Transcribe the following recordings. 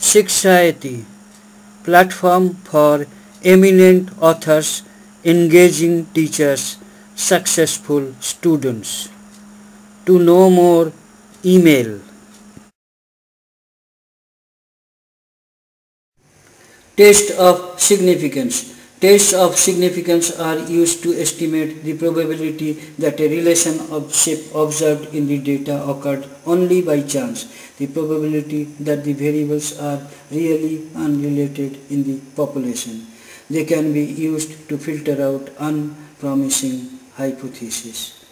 Shikshayati, platform for eminent authors, engaging teachers, successful students. To know more, email. Test of significance. Tests of significance are used to estimate the probability that a relationship observed in the data occurred only by chance, the probability that the variables are really unrelated in the population. They can be used to filter out unpromising hypotheses.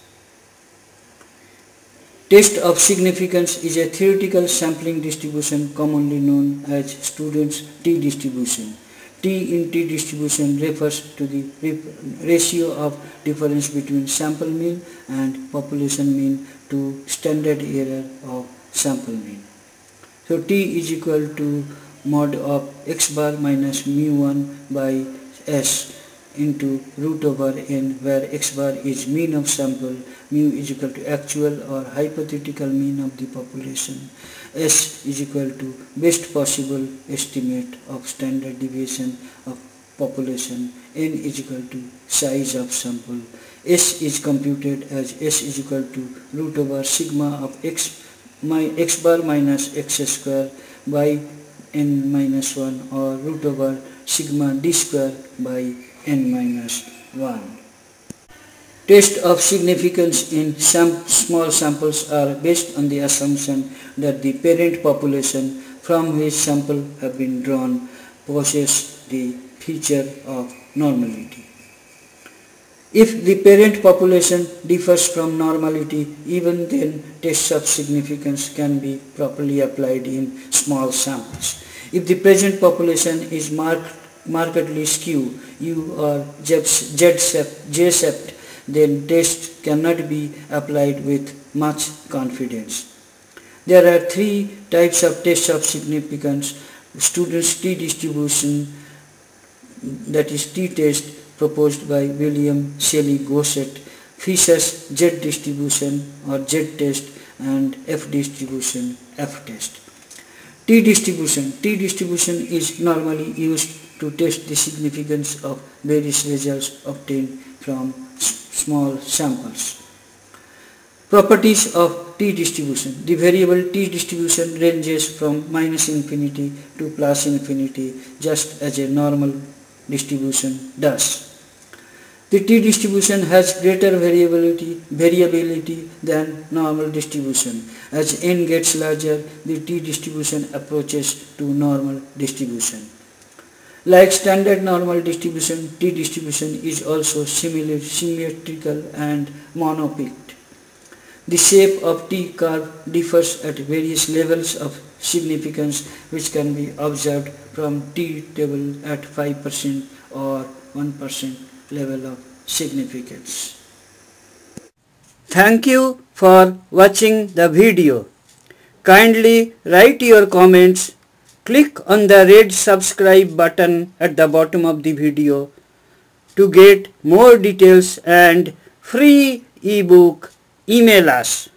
Test of significance is a theoretical sampling distribution commonly known as student's t-distribution. T in t-distribution refers to the ratio of difference between sample mean and population mean to standard error of sample mean. So t is equal to mod of x bar minus mu1 by s into root over n, where x bar is mean of sample, mu is equal to actual or hypothetical mean of the population, s is equal to best possible estimate of standard deviation of population, n is equal to size of sample. S is computed as s is equal to root over sigma of x bar minus x square by n minus 1, or root over sigma d square by n minus 1. Tests of significance in small samples are based on the assumption that the parent population from which sample have been drawn possesses the feature of normality. If the parent population differs from normality, even then tests of significance can be properly applied in small samples. If the present population is markedly skew, U or J-sept, then tests cannot be applied with much confidence. There are three types of tests of significance: student's t-distribution, that is t-test, proposed by William Shelley Gosset, Fisher's z-distribution or z-test, and f-distribution, f-test. T-distribution is normally used to test the significance of various results obtained from small samples. Properties of t-distribution. The variable t-distribution ranges from minus infinity to plus infinity, just as a normal distribution does. The t-distribution has greater variability than normal distribution. As n gets larger, the t-distribution approaches to normal distribution. Like standard normal distribution, t-distribution is also symmetrical and monopeaked. The shape of t-curve differs at various levels of significance, which can be observed from t-table at 5% or 1% level of significance. Thank you for watching the video. Kindly write your comments. Click on the red subscribe button at the bottom of the video to get more details and free ebook. Email us.